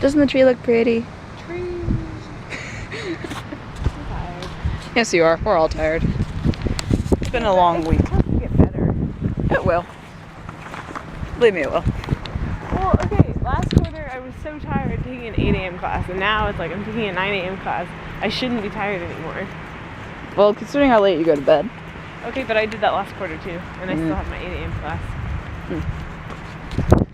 Doesn't the tree look pretty? Tree. I'm tired. Yes, you are. We're all tired. It's been a long week. It's supposed to get better. It will. Believe me, it will. Well, okay, last quarter I was so tired taking an 8 a.m. class, and now it's like I'm taking a 9 a.m. class. I shouldn't be tired anymore. Well, considering how late you go to bed. Okay, but I did that last quarter too, and I still have my 8 a.m. class.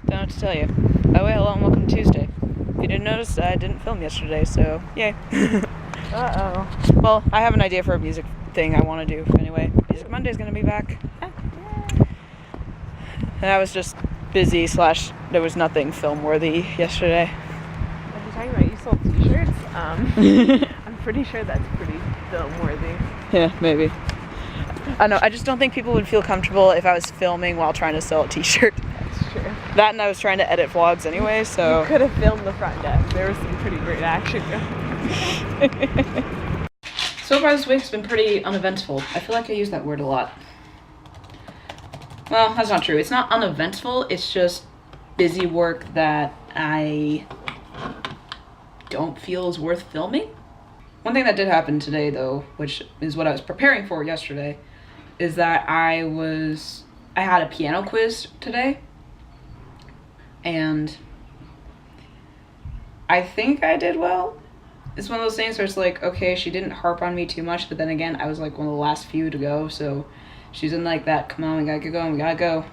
Don't know what to tell you. By the way, hello and welcome to Tuesday. If you didn't notice, I didn't film yesterday, so yay. Uh-oh. Well, I have an idea for a music thing I want to do anyway. Music Monday's gonna be back. And I was just busy / there was nothing film worthy yesterday. If you're talking about you sold t-shirts, I'm pretty sure that's pretty film worthy. Yeah, maybe. I don't know, I just don't think people would feel comfortable if I was filming while trying to sell a t-shirt. That's true. That and I was trying to edit vlogs anyway, so. You could have filmed the front desk. There was some pretty great action going. So far this week's been pretty uneventful. I feel like I use that word a lot. Well, that's not true. It's not uneventful, it's just busy work that I don't feel is worth filming. One thing that did happen today though, which is what I was preparing for yesterday, is that I had a piano quiz today. And I think I did well. It's one of those things where it's like, okay, she didn't harp on me too much, but then again, I was like one of the last few to go, so she's in like that, come on, we gotta get going, we gotta go.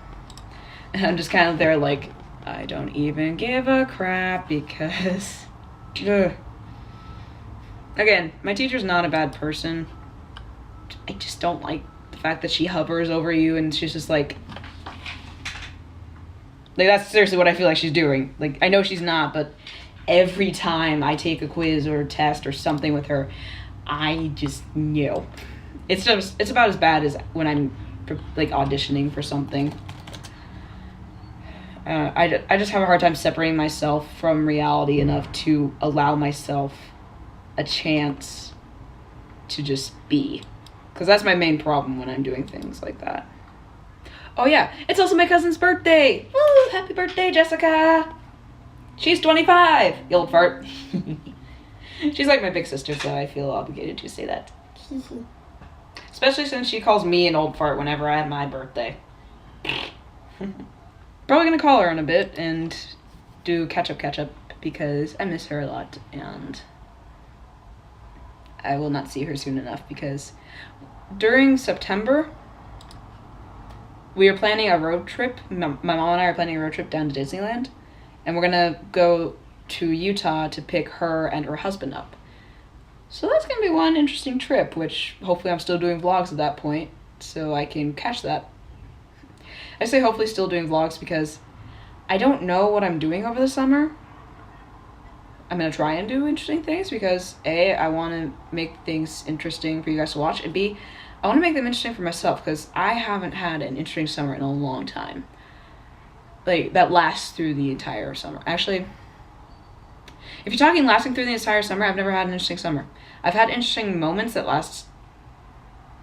And I'm just kind of there like, I don't even give a crap because, ugh. Again, my teacher's not a bad person. I just don't like the fact that she hovers over you and she's just like that's seriously what I feel like she's doing. Like, I know she's not, but every time I take a quiz or a test or something with her, I just know. It's about as bad as when I'm like auditioning for something. I just have a hard time separating myself from reality enough to allow myself a chance to just be. Because that's my main problem when I'm doing things like that. Oh yeah, it's also my cousin's birthday! Woo! Happy birthday, Jessica! She's 25! You old fart. She's like my big sister, so I feel obligated to say that. Especially since she calls me an old fart whenever I have my birthday. Probably gonna call her in a bit and do catch up because I miss her a lot and I will not see her soon enough because during September we are planning a road trip. My mom and I are planning a road trip down to Disneyland, and we're gonna go to Utah to pick her and her husband up. So that's gonna be one interesting trip, which hopefully I'm still doing vlogs at that point, so I can catch that. I say hopefully still doing vlogs because I don't know what I'm doing over the summer. I'm gonna try and do interesting things because A, I wanna make things interesting for you guys to watch, and B, I want to make them interesting for myself because I haven't had an interesting summer in a long time. Like, that lasts through the entire summer. Actually, if you're talking lasting through the entire summer, I've never had an interesting summer. I've had interesting moments that last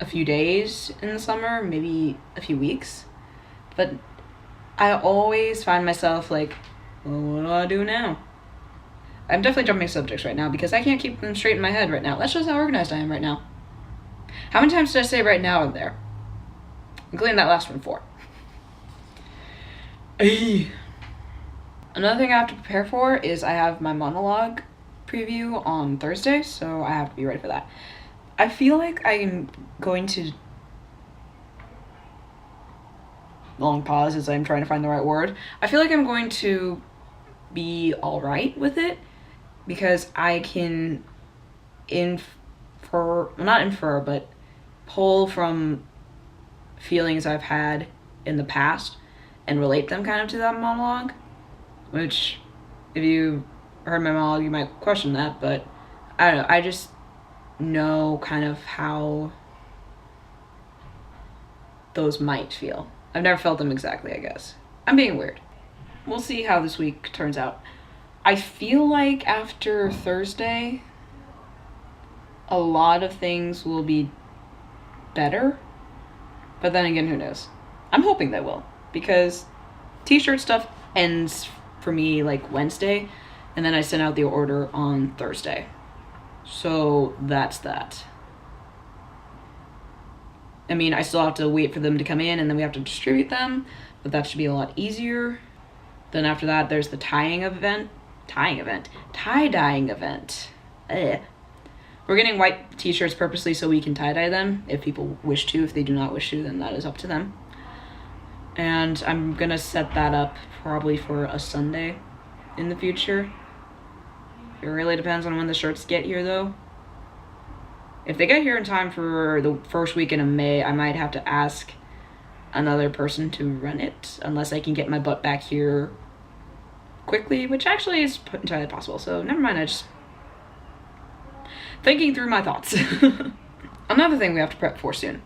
a few days in the summer, maybe a few weeks. But I always find myself like, well, what do I do now? I'm definitely jumping subjects right now because I can't keep them straight in my head right now. That's just how organized I am right now. How many times did I say right now in there? Including that last one, 4. Another thing I have to prepare for is I have my monologue preview on Thursday, so I have to be ready for that. I feel like I'm going to... Long pause as I'm trying to find the right word. I feel like I'm going to be alright with it because I can but pull from feelings I've had in the past and relate them kind of to that monologue, which if you heard my monologue you might question that, but I don't know, I just know kind of how those might feel. I've never felt them exactly, I guess. I'm being weird. We'll see how this week turns out. I feel like after Thursday a lot of things will be better, but then again, who knows? I'm hoping they will, because t-shirt stuff ends for me like Wednesday, And then I sent out the order on Thursday. So that's that. I mean, I still have to wait for them to come in and then we have to distribute them, but that should be a lot easier. Then after that, there's the tie-dyeing event. Ugh. We're getting white t-shirts purposely so we can tie-dye them if people wish to. If they do not wish to, then that is up to them. And I'm gonna set that up probably for a Sunday in the future. It really depends on when the shirts get here though. If they get here in time for the first weekend of May, I might have to ask another person to run it, unless I can get my butt back here quickly, which actually is entirely possible. So never mind, I just thinking through my thoughts. Another thing we have to prep for soon.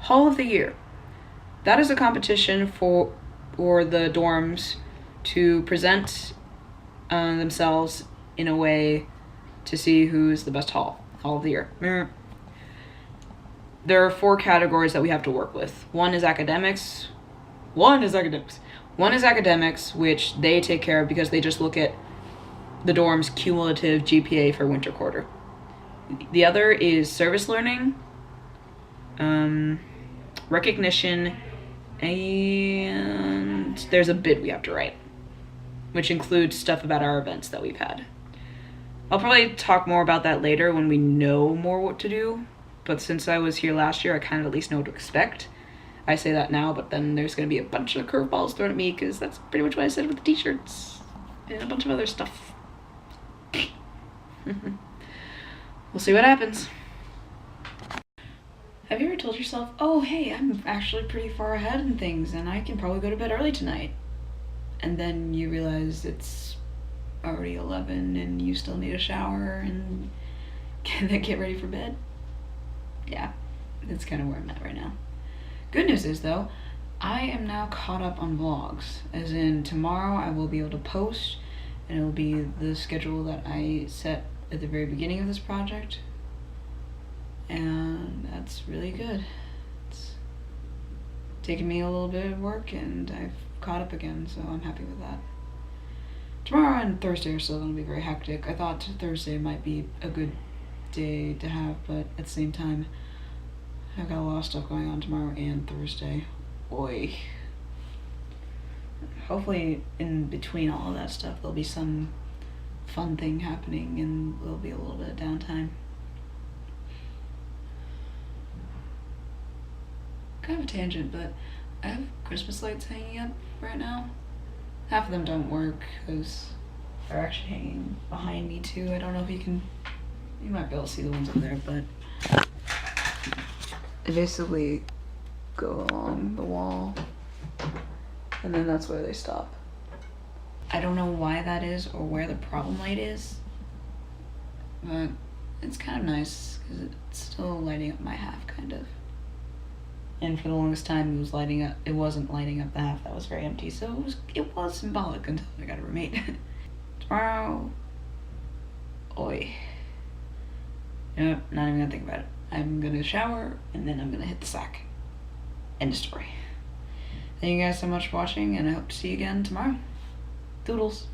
Hall of the Year. That is a competition for the dorms to present themselves in a way to see who's the best Hall of the Year. There are 4 categories that we have to work with. One is academics, which they take care of because they just look at the dorm's cumulative GPA for winter quarter. The other is service learning, recognition, and there's a bid we have to write, which includes stuff about our events that we've had. I'll probably talk more about that later when we know more what to do, but since I was here last year, I kind of at least know what to expect. I say that now, but then there's going to be a bunch of curveballs thrown at me because that's pretty much what I said with the t-shirts and a bunch of other stuff. We'll see what happens. Have you ever told yourself, oh, hey, I'm actually pretty far ahead in things and I can probably go to bed early tonight? And then you realize it's already 11 and you still need a shower and then get ready for bed? Yeah, that's kind of where I'm at right now. Good news is, though, I am now caught up on vlogs. As in, tomorrow I will be able to post, and it will be the schedule that I set at the very beginning of this project. And that's really good. It's taken me a little bit of work, and I've caught up again, so I'm happy with that. Tomorrow and Thursday are still going to be very hectic. I thought Thursday might be a good day to have, but at the same time, I've got a lot of stuff going on tomorrow and Thursday. Boy. Hopefully in between all of that stuff there'll be some fun thing happening and there'll be a little bit of downtime. Kind of a tangent, but I have Christmas lights hanging up right now. Half of them don't work because they're actually hanging behind me too. I don't know if you might be able to see the ones up there, but they basically go along the wall and then that's where they stop. I don't know why that is or where the problem light is, but it's kind of nice because it's still lighting up my half, kind of. And for the longest time it wasn't lighting up the half that was very empty, so it was symbolic until I got a roommate. Tomorrow, oi. Nope, not even gonna think about it. I'm gonna shower and then I'm gonna hit the sack. End of story. Thank you guys so much for watching and I hope to see you again tomorrow. Doodles.